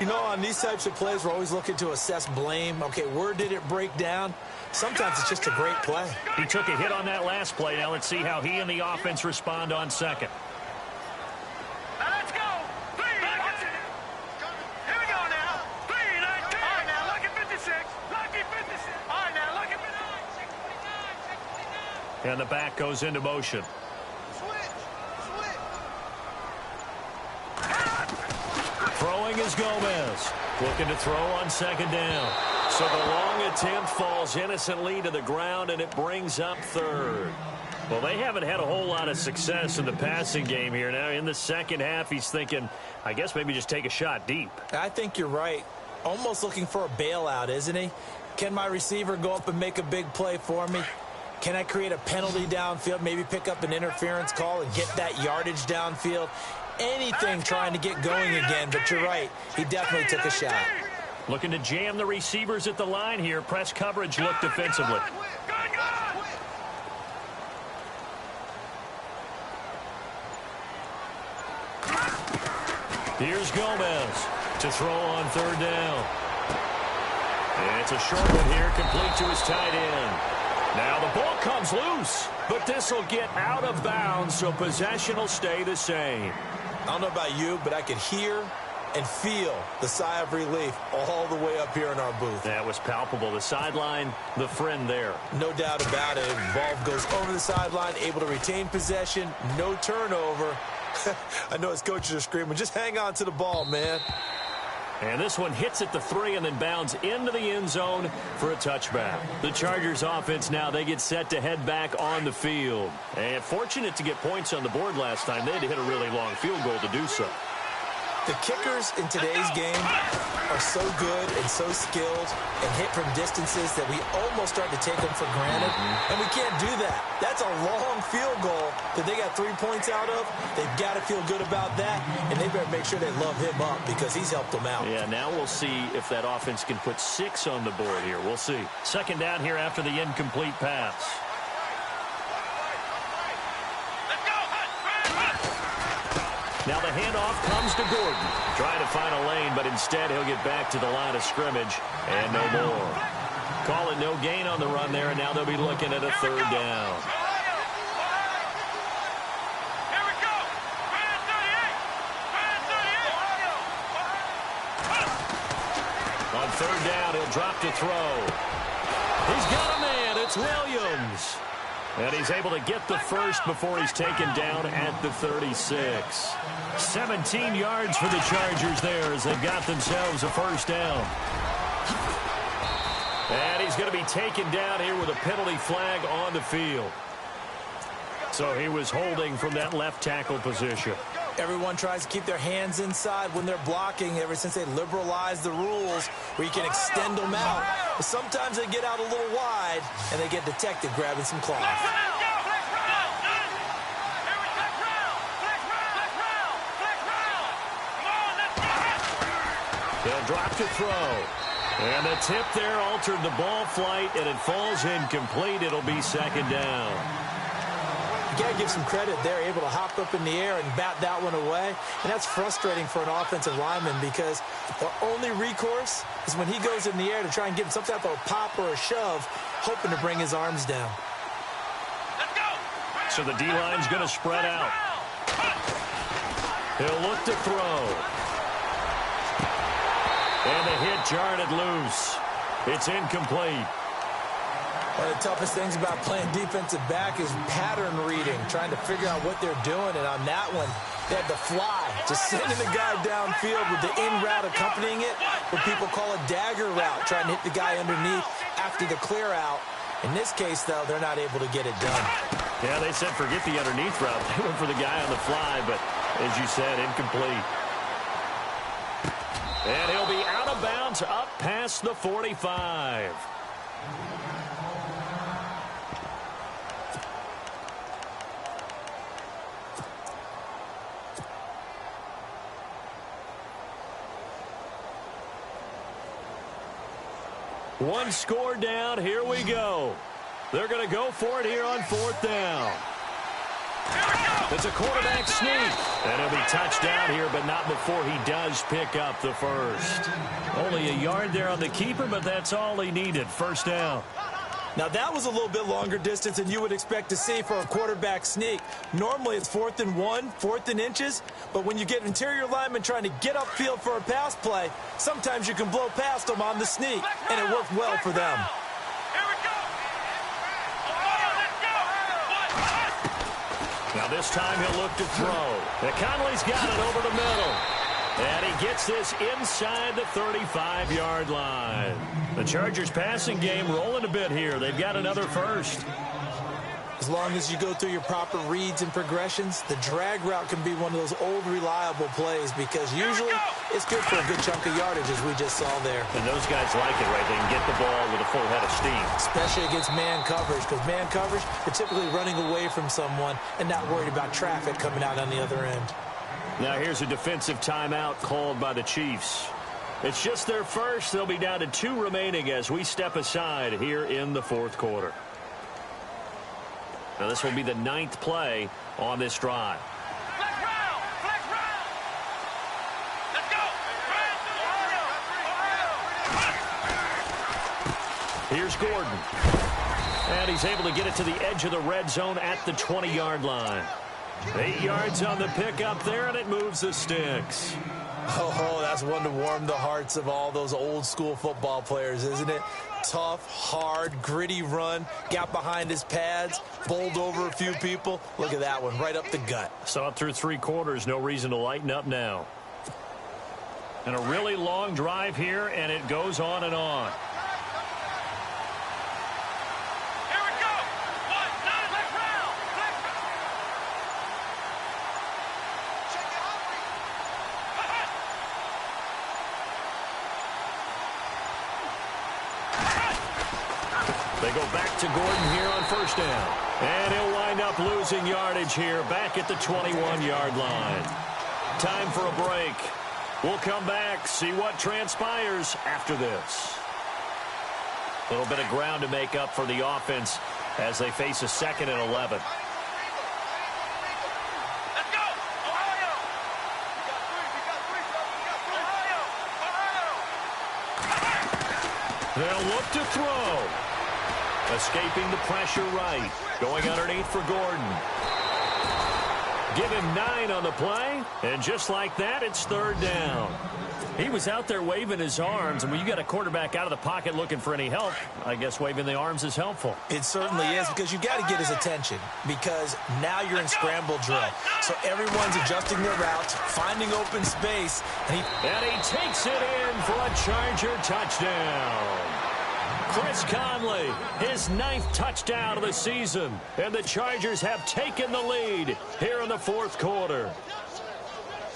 You know, on these types of plays, we're always looking to assess blame. Okay, where did it break down? Sometimes it's just a great play. He took a hit on that last play. Now let's see how he and the offense respond on second. Let's go. 3, here we go now. 3, 19. All right, now look at 56. Lucky 56. All right, now look at 59. And the back goes into motion. Throwing is Gomez. Looking to throw on second down. So the long attempt falls innocently to the ground, and it brings up third. Well, they haven't had a whole lot of success in the passing game here. Now, in the second half, he's thinking, I guess maybe just take a shot deep. I think you're right. Almost looking for a bailout, isn't he? Can my receiver go up and make a big play for me? Can I create a penalty downfield, maybe pick up an interference call and get that yardage downfield? anything trying to get going again, but you're right. He definitely took a shot. Looking to jam the receivers at the line here. Press coverage look defensively. Here's Gomez to throw on third down. And it's a short one here, complete to his tight end. Now the ball comes loose, but this will get out of bounds, so possession will stay the same. I don't know about you, but I could hear and feel the sigh of relief all the way up here in our booth. That was palpable. The sideline, the friend there. No doubt about it. Ball goes over the sideline, able to retain possession, no turnover. I know his coaches are screaming, just hang on to the ball, man. And this one hits at the 3 and then bounds into the end zone for a touchback. The Chargers offense now, they get set to head back on the field. And fortunate to get points on the board last time. They had to hit a really long field goal to do so. The kickers in today's game are so good and so skilled and hit from distances that we almost start to take them for granted. And we can't do that. That's a long field goal that they got 3 points out of. They've got to feel good about that, and they better make sure they love him up because he's helped them out. Yeah, now we'll see if that offense can put 6 on the board here. We'll see. Second down here after the incomplete pass. Now the handoff comes to Gordon. Trying to find a lane, but instead he'll get back to the line of scrimmage. And no more. Call it no gain on the run there, and now they'll be looking at a third down. Here we go. Brandon 38. On third down, he'll drop to throw. He's got a man. It's Williams. And he's able to get the first before he's taken down at the 36. 17 yards for the Chargers there as they've got themselves a first down. And he's going to be taken down here with a penalty flag on the field. So he was holding from that left tackle position. Everyone tries to keep their hands inside when they're blocking ever since they liberalized the rules where you can extend them out. But sometimes they get out a little wide and they get detected grabbing some cloth. They'll drop to throw. And the tip there altered the ball flight, and it falls incomplete. It'll be second down. You got to give some credit. They're able to hop up in the air and bat that one away. And that's frustrating for an offensive lineman because their only recourse is when he goes in the air to try and give him some type of a pop or a shove, hoping to bring his arms down. So the D-line's going to spread out. He'll look to throw. And the hit jarred it loose. It's incomplete. One of the toughest things about playing defensive back is pattern reading, trying to figure out what they're doing. And on that one, they had the fly, just sending the guy downfield with the in route accompanying it, what people call a dagger route, trying to hit the guy underneath after the clear out. In this case, though, they're not able to get it done. Yeah, they said forget the underneath route. They went for the guy on the fly, but as you said, incomplete. And he'll be out of bounds up past the 45. One score down. Here we go. They're going to go for it here on fourth down. It's a quarterback sneak. And he'll be touched down here, but not before he does pick up the first. Only a yard there on the keeper, but that's all he needed. First down. Now, that was a little bit longer distance than you would expect to see for a quarterback sneak. Normally, it's 4th and 1, 4th and inches. But when you get interior linemen trying to get upfield for a pass play, sometimes you can blow past them on the sneak, and it worked well for them. Now this time he'll look to throw. And Conley's got it over the middle. And he gets this inside the 35-yard line. The Chargers passing game rolling a bit here. They've got another first. As long as you go through your proper reads and progressions, the drag route can be one of those old reliable plays because usually it's good for a good chunk of yardage as we just saw there. And those guys like it, right? They can get the ball with a full head of steam. Especially against man coverage because man coverage, they're typically running away from someone and not worried about traffic coming out on the other end. Now here's a defensive timeout called by the Chiefs. It's just their first. They'll be down to 2 remaining as we step aside here in the fourth quarter. Now this will be the 9th play on this drive. Flex round! Flex round! Let's go! Ohio! Here's Gordon. And he's able to get it to the edge of the red zone at the 20-yard line. 8 yards on the pickup there, and it moves the sticks. Oh, that's one to warm the hearts of all those old-school football players, isn't it? Tough, hard, gritty run, got behind his pads, bowled over a few people. Look at that one, right up the gut. Saw it through 3 quarters, no reason to lighten up now. And a really long drive here, and it goes on and on. Here we go! One, nine, flex round! Flex They go back to Gordon here on first down. And he'll wind up losing yardage here back at the 21-yard line. Time for a break. We'll come back, see what transpires after this. A little bit of ground to make up for the offense as they face a 2nd and 11. Let's go! Ohio! Ohio! They'll look to throw. Escaping the pressure right. Going underneath for Gordon. Give him 9 on the play. And just like that, it's 3rd down. He was out there waving his arms. And when you got a quarterback out of the pocket looking for any help, I guess waving the arms is helpful. It certainly is, because you got to get his attention, because now you're in scramble drill. So everyone's adjusting their routes, finding open space. And he takes it in for a Charger touchdown. Chris Conley, his 9th touchdown of the season. And the Chargers have taken the lead here in the 4th quarter.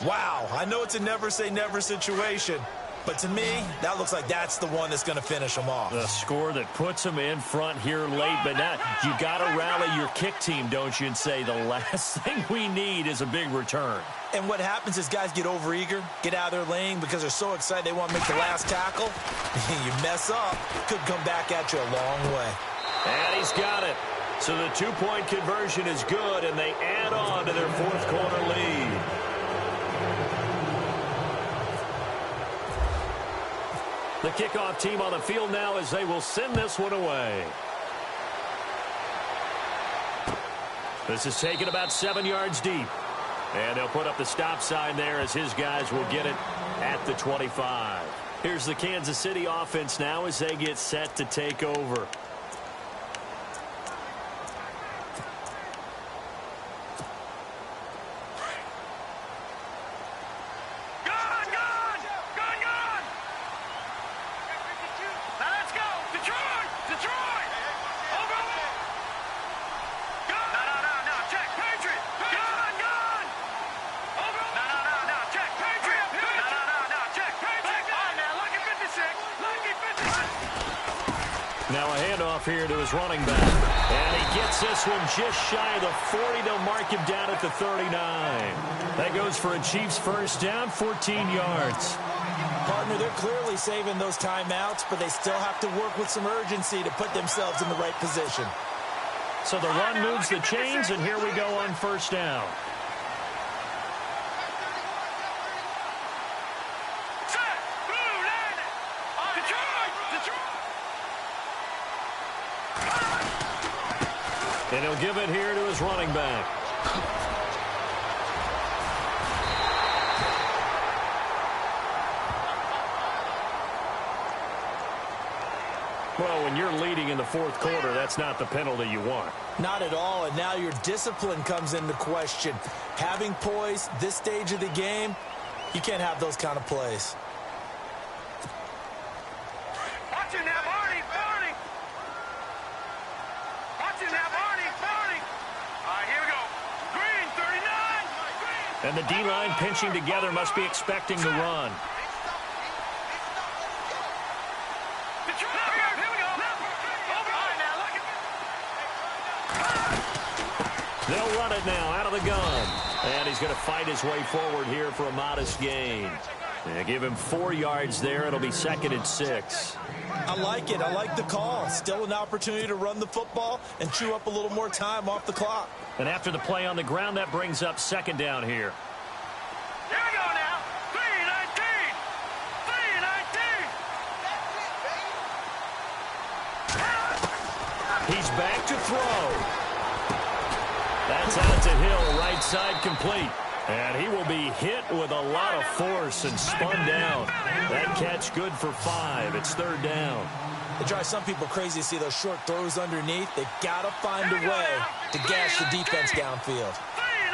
Wow, I know it's a never-say-never situation, but to me, that looks like that's the one that's going to finish them off. The score that puts them in front here late, but now you got to rally your kick team, don't you, and say the last thing we need is a big return. And what happens is guys get overeager, get out of their lane because they're so excited they want to make the last tackle. You mess up, could come back at you a long way. And he's got it. So the 2-point conversion is good, and they add on to their 4th quarter lead. The kickoff team on the field now as they will send this one away. This is taken about 7 yards deep. And they'll put up the stop sign there as his guys will get it at the 25. Here's the Kansas City offense now as they get set to take over. Now a handoff here to his running back. And he gets this one just shy of the 40. They'll mark him down at the 39. That goes for a Chiefs first down, 14 yards. Partner, they're clearly saving those timeouts, but they still have to work with some urgency to put themselves in the right position. So the run moves the chains, and here we go on first down. And he'll give it here to his running back. Well, when you're leading in the 4th quarter, that's not the penalty you want. Not at all, and now your discipline comes into question. Having poise this stage of the game, you can't have those kind of plays. Watch it now, Barney! Watch it now, Barney! All right, here we go. Green, 39! Green. And the D-line pinching together must be expecting the run. They'll run it now out of the gun. And he's going to fight his way forward here for a modest gain. They give him 4 yards there. It'll be 2nd and 6. I like it. I like the call. Still an opportunity to run the football and chew up a little more time off the clock. And after the play on the ground, that brings up 2nd down here. Here we go now. 3-19. 3-19. He's back to throw. That's out to Hill, right side complete. And he will be hit with a lot of force and spun down. That catch good for 5. It's 3rd down. It drives some people crazy to see those short throws underneath. They've got to find a way to gash the defense downfield.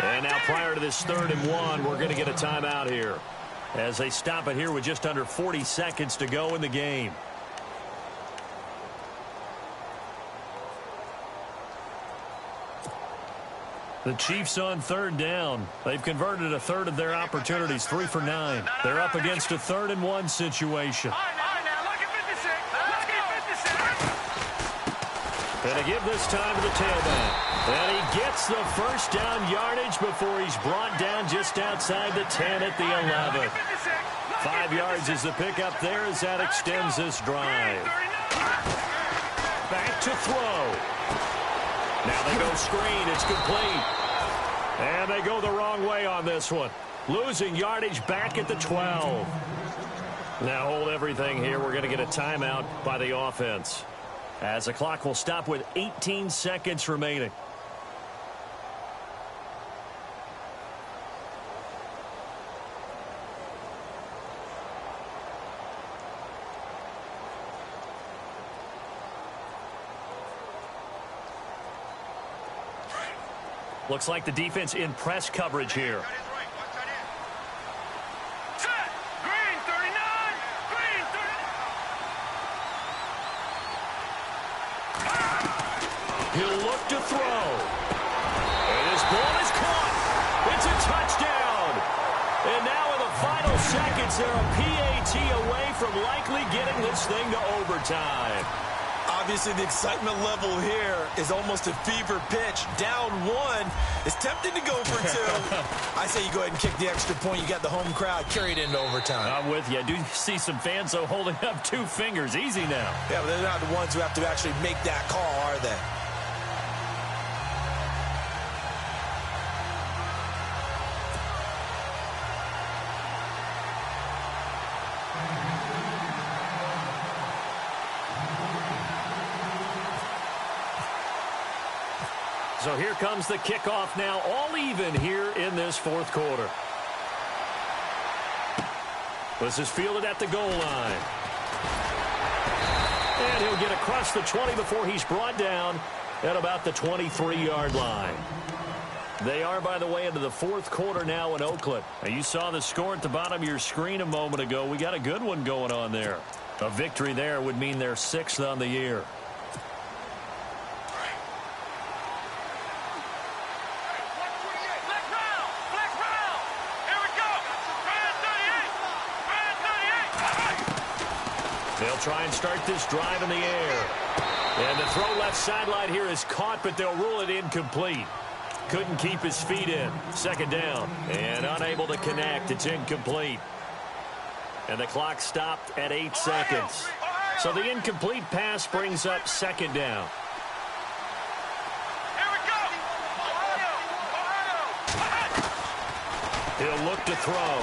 And now prior to this 3rd and 1, we're going to get a timeout here as they stop it here with just under 40 seconds to go in the game. The Chiefs on 3rd down. They've converted a third of their opportunities, 3 for 9. They're up against a 3rd and 1 situation. And they give this time to the tailback. And he gets the 1st down yardage before he's brought down just outside the 10 at the 11. 5 yards is the pickup there as that extends this drive. Back to throw. Now they go screen. It's complete. And they go the wrong way on this one. Losing yardage back at the 12. Now hold everything here. We're going to get a timeout by the offense, as the clock will stop with 18 seconds remaining. Looks like the defense in press coverage here. Set. Green 39. Green 39. He'll look to throw. And his ball is caught. It's a touchdown. And now in the final seconds, they're a PAT away from likely getting this thing to overtime. Obviously, the excitement level here is almost a fever pitch. Down 1. It's tempting to go for 2. I say you go ahead and kick the extra point. You got the home crowd. Carry it into overtime. I'm with you. I do see some fans, though, holding up 2 fingers. Easy now. Yeah, but they're not the ones who have to actually make that call, are they? So here comes the kickoff now, all even here in this 4th quarter. This is fielded at the goal line. And he'll get across the 20 before he's brought down at about the 23-yard line. They are, by the way, into the 4th quarter now in Oakland. Now, you saw the score at the bottom of your screen a moment ago. We got a good one going on there. A victory there would mean they're 6th on the year. They'll try and start this drive in the air. And the throw left sideline here is caught, but they'll rule it incomplete. Couldn't keep his feet in. 2nd down. And unable to connect. It's incomplete. And the clock stopped at 8 seconds. So the incomplete pass brings up 2nd down. He'll look to throw.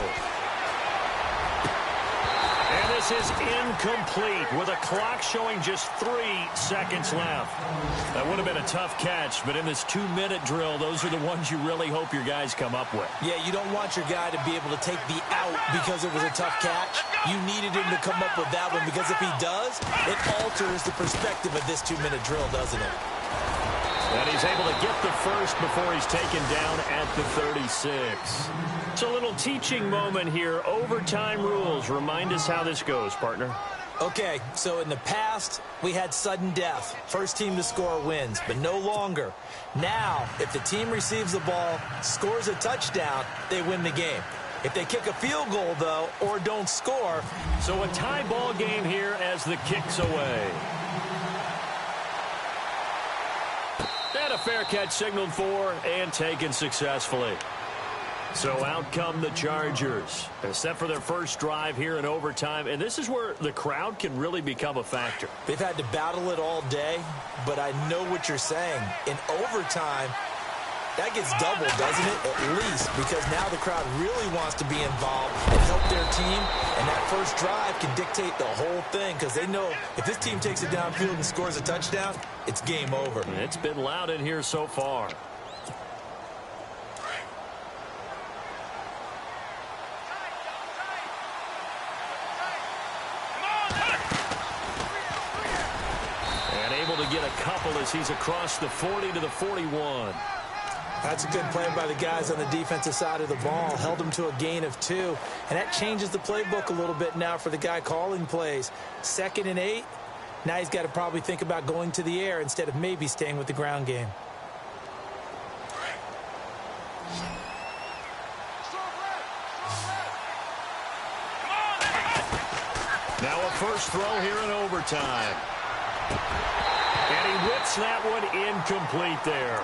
And this is incomplete with a clock showing just 3 seconds left. That would have been a tough catch, but in this 2-minute drill, those are the ones you really hope your guys come up with. Yeah, you don't want your guy to be able to take the out because it was a tough catch. You needed him to come up with that one because if he does, it alters the perspective of this 2-minute drill, doesn't it? And he's able to get the first before he's taken down at the 36. It's a little teaching moment here. Overtime rules. Remind us how this goes, partner. Okay, so in the past, we had sudden death. First team to score wins, but no longer. Now, if the team receives the ball, scores a touchdown, they win the game. If they kick a field goal, though, or don't score. So a tie ball game here as the kick's away. And a a fair catch signaled for and taken successfully. So out come the Chargers, set for their first drive here in overtime. And this is where the crowd can really become a factor. They've had to battle it all day, but I know what you're saying. In overtime, that gets doubled, doesn't it? At least, because now the crowd really wants to be involved and help their team. And that first drive can dictate the whole thing because they know if this team takes it downfield and scores a touchdown, it's game over. It's been loud in here so far. To get a couple as he's across the 40 to the 41. That's a good play by the guys on the defensive side of the ball. Held him to a gain of 2. And that changes the playbook a little bit now for the guy calling plays. 2nd and 8. Now he's got to probably think about going to the air instead of maybe staying with the ground game. Now a first throw here in overtime. And he whips that one incomplete there.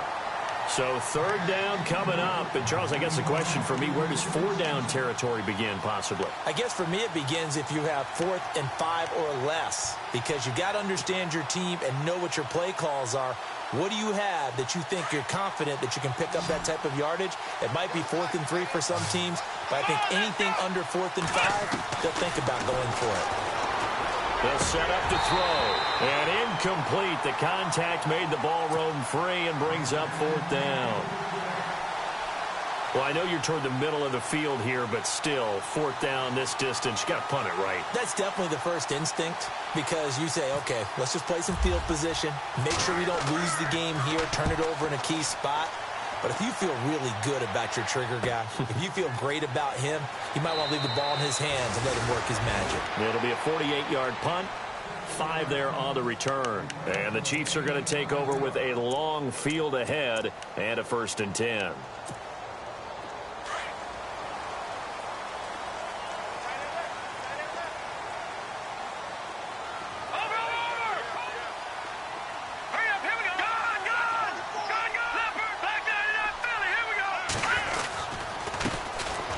So 3rd down coming up. And, Charles, I guess the question for me, where does 4-down territory begin possibly? I guess for me it begins if you have 4th and 5 or less. Because you've got to understand your team and know what your play calls are. What do you have that you think you're confident that you can pick up that type of yardage? It might be 4th and 3 for some teams. But I think anything under 4th and 5, they'll think about going for it. They'll set up to throw. And incomplete. The contact made the ball roam free and brings up 4th down. Well, I know you're toward the middle of the field here, but still, 4th down this distance, you got to punt it right. That's definitely the first instinct because you say, okay, let's just play some field position. Make sure we don't lose the game here. Turn it over in a key spot. But if you feel really good about your trigger guy, if you feel great about him, you might want to leave the ball in his hands and let him work his magic. It'll be a 48-yard punt. 5 there on the return. And the Chiefs are going to take over with a long field ahead and a 1st and 10.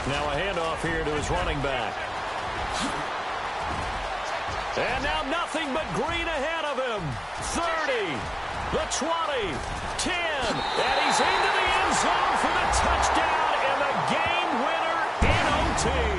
Now a handoff here to his running back. And now nothing but green ahead of him. 30, the 20, 10, and he's into the end zone for the touchdown and the game winner in OT.